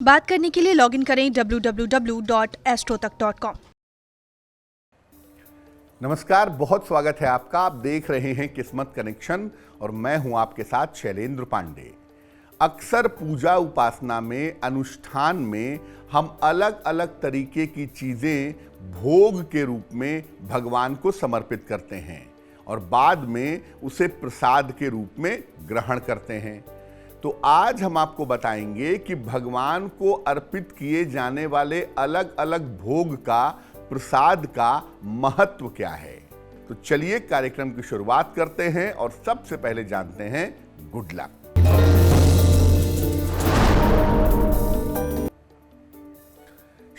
बात करने के लिए लॉगिन करें www.astrotak.com। नमस्कार, बहुत स्वागत है आपका। आप देख रहे हैं किस्मत कनेक्शन और मैं हूं आपके साथ शैलेंद्र पांडे। अक्सर पूजा उपासना में, अनुष्ठान में हम अलग अलग तरीके की चीज़ें भोग के रूप में भगवान को समर्पित करते हैं और बाद में उसे प्रसाद के रूप में ग्रहण करते हैं। तो आज हम आपको बताएंगे कि भगवान को अर्पित किए जाने वाले अलग अलग भोग का, प्रसाद का महत्व क्या है। तो चलिए कार्यक्रम की शुरुआत करते हैं और सबसे पहले जानते हैं गुड लक।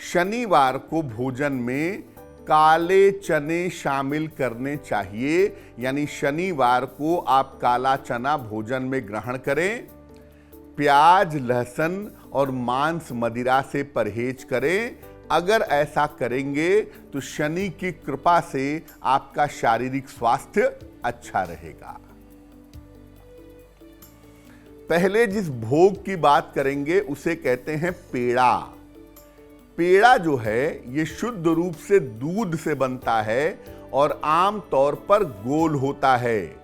शनिवार को भोजन में काले चने शामिल करने चाहिए, यानी शनिवार को आप काला चना भोजन में ग्रहण करें। प्याज, लहसुन और मांस, मदिरा से परहेज करें। अगर ऐसा करेंगे तो शनि की कृपा से आपका शारीरिक स्वास्थ्य अच्छा रहेगा। पहले जिस भोग की बात करेंगे उसे कहते हैं पेड़ा। पेड़ा जो है ये शुद्ध रूप से दूध से बनता है और आम तौर पर गोल होता है।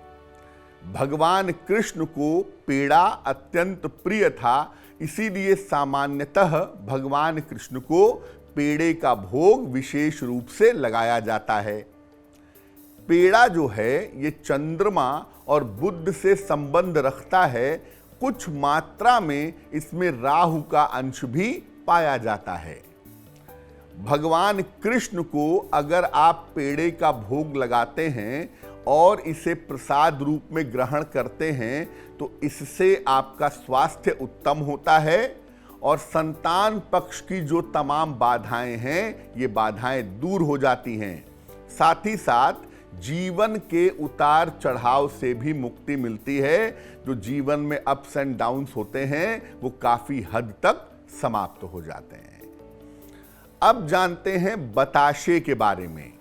भगवान कृष्ण को पेड़ा अत्यंत प्रिय था, इसीलिए सामान्यतः भगवान कृष्ण को पेड़े का भोग विशेष रूप से लगाया जाता है। पेड़ा जो है ये चंद्रमा और बुध से संबंध रखता है। कुछ मात्रा में इसमें राहु का अंश भी पाया जाता है। भगवान कृष्ण को अगर आप पेड़े का भोग लगाते हैं और इसे प्रसाद रूप में ग्रहण करते हैं तो इससे आपका स्वास्थ्य उत्तम होता है और संतान पक्ष की जो तमाम बाधाएं हैं ये बाधाएं दूर हो जाती हैं। साथ ही साथ जीवन के उतार चढ़ाव से भी मुक्ति मिलती है। जो जीवन में अप्स एंड डाउन्स होते हैं वो काफी हद तक समाप्त हो जाते हैं। अब जानते हैं बताशे के बारे में।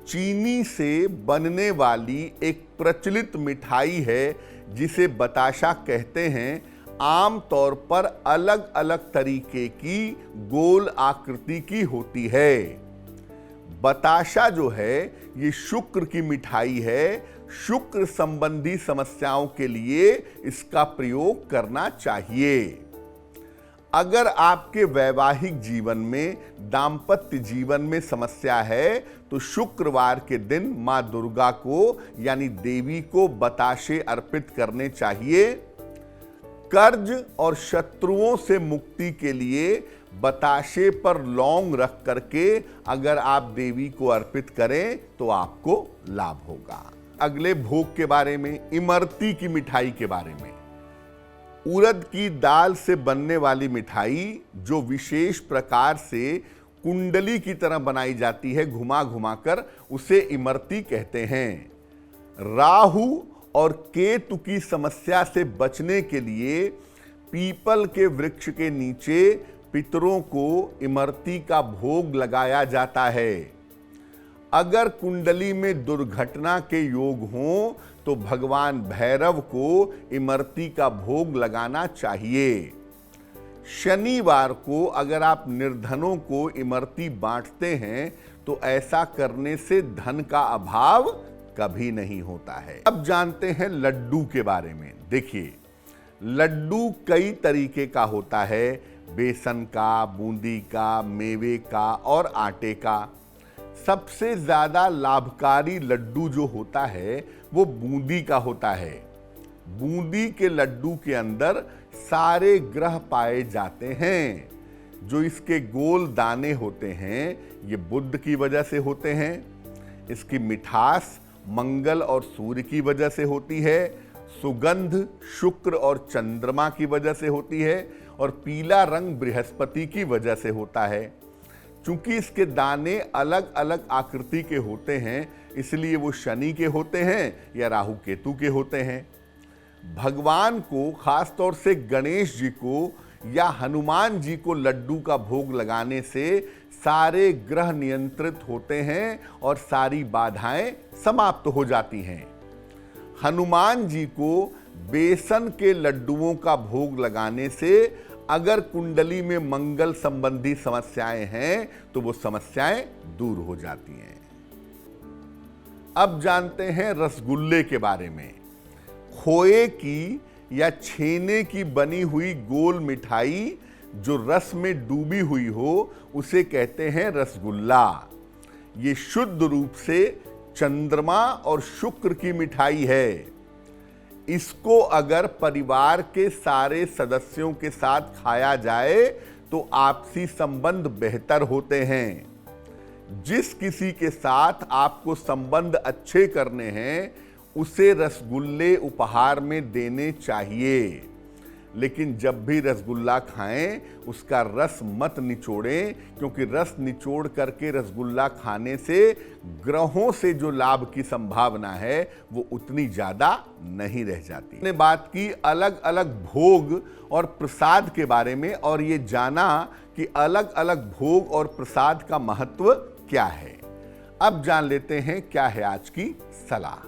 चीनी से बनने वाली एक प्रचलित मिठाई है जिसे बताशा कहते हैं। आम तौर पर अलग अलग तरीके की गोल आकृति की होती है। बताशा जो है ये शुक्र की मिठाई है। शुक्र संबंधी समस्याओं के लिए इसका प्रयोग करना चाहिए। अगर आपके वैवाहिक जीवन में, दाम्पत्य जीवन में समस्या है तो शुक्रवार के दिन मां दुर्गा को यानी देवी को बताशे अर्पित करने चाहिए। कर्ज और शत्रुओं से मुक्ति के लिए बताशे पर लौंग रख करके अगर आप देवी को अर्पित करें तो आपको लाभ होगा। अगले भोग के बारे में, इमरती की मिठाई के बारे में। उड़द की दाल से बनने वाली मिठाई जो विशेष प्रकार से कुंडली की तरह बनाई जाती है, घुमा घुमा कर, उसे इमरती कहते हैं। राहु और केतु की समस्या से बचने के लिए पीपल के वृक्ष के नीचे पितरों को इमरती का भोग लगाया जाता है। अगर कुंडली में दुर्घटना के योग हों तो भगवान भैरव को इमरती का भोग लगाना चाहिए। शनिवार को अगर आप निर्धनों को इमरती बांटते हैं तो ऐसा करने से धन का अभाव कभी नहीं होता है। अब जानते हैं लड्डू के बारे में। देखिए, लड्डू कई तरीके का होता है। बेसन का, बूंदी का, मेवे का और आटे का। सबसे ज्यादा लाभकारी लड्डू जो होता है वो बूंदी का होता है। बूंदी के लड्डू के अंदर सारे ग्रह पाए जाते हैं। जो इसके गोल दाने होते हैं ये बुध की वजह से होते हैं। इसकी मिठास मंगल और सूर्य की वजह से होती है। सुगंध शुक्र और चंद्रमा की वजह से होती है और पीला रंग बृहस्पति की वजह से होता है। चूंकि इसके दाने अलग अलग आकृति के होते हैं इसलिए वो शनि के होते हैं या राहु केतु के होते हैं। भगवान को, खास तौर से गणेश जी को या हनुमान जी को लड्डू का भोग लगाने से सारे ग्रह नियंत्रित होते हैं और सारी बाधाएं समाप्त हो जाती हैं। हनुमान जी को बेसन के लड्डुओं का भोग लगाने से अगर कुंडली में मंगल संबंधी समस्याएं हैं तो वो समस्याएं दूर हो जाती हैं। अब जानते हैं रसगुल्ले के बारे में। खोए की या छेने की बनी हुई गोल मिठाई जो रस में डूबी हुई हो उसे कहते हैं रसगुल्ला। ये शुद्ध रूप से चंद्रमा और शुक्र की मिठाई है। इसको अगर परिवार के सारे सदस्यों के साथ खाया जाए तो आपसी संबंध बेहतर होते हैं। जिस किसी के साथ आपको संबंध अच्छे करने हैं उसे रसगुल्ले उपहार में देने चाहिए। लेकिन जब भी रसगुल्ला खाएं उसका रस मत निचोड़ें, क्योंकि रस निचोड़ करके रसगुल्ला खाने से ग्रहों से जो लाभ की संभावना है वो उतनी ज्यादा नहीं रह जाती। हमने बात की अलग अलग भोग और प्रसाद के बारे में और ये जाना कि अलग अलग भोग और प्रसाद का महत्व क्या है। अब जान लेते हैं क्या है आज की सलाह।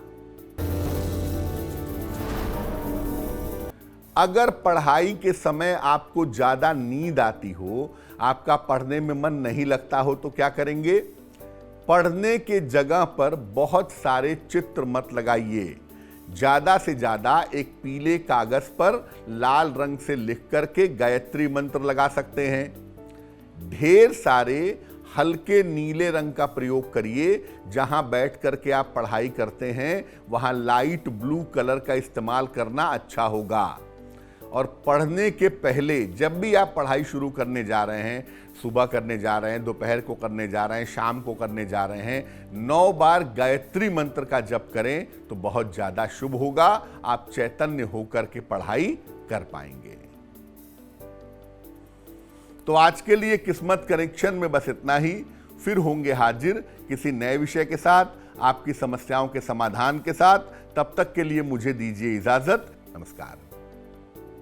अगर पढ़ाई के समय आपको ज्यादा नींद आती हो, आपका पढ़ने में मन नहीं लगता हो तो क्या करेंगे? पढ़ने के जगह पर बहुत सारे चित्र मत लगाइए। ज्यादा से ज्यादा एक पीले कागज पर लाल रंग से लिख करके गायत्री मंत्र लगा सकते हैं। ढेर सारे हल्के नीले रंग का प्रयोग करिए। जहां बैठ करके आप पढ़ाई करते हैं वहां लाइट ब्लू कलर का इस्तेमाल करना अच्छा होगा। और पढ़ने के पहले जब भी आप पढ़ाई शुरू करने जा रहे हैं, सुबह करने जा रहे हैं, दोपहर को करने जा रहे हैं, शाम को करने जा रहे हैं, 9 बार गायत्री मंत्र का जप करें तो बहुत ज्यादा शुभ होगा। आप चैतन्य होकर के पढ़ाई कर पाएंगे। तो आज के लिए किस्मत कनेक्शन में बस इतना ही। फिर होंगे हाजिर किसी नए विषय के साथ, आपकी समस्याओं के समाधान के साथ। तब तक के लिए मुझे दीजिए इजाजत। नमस्कार।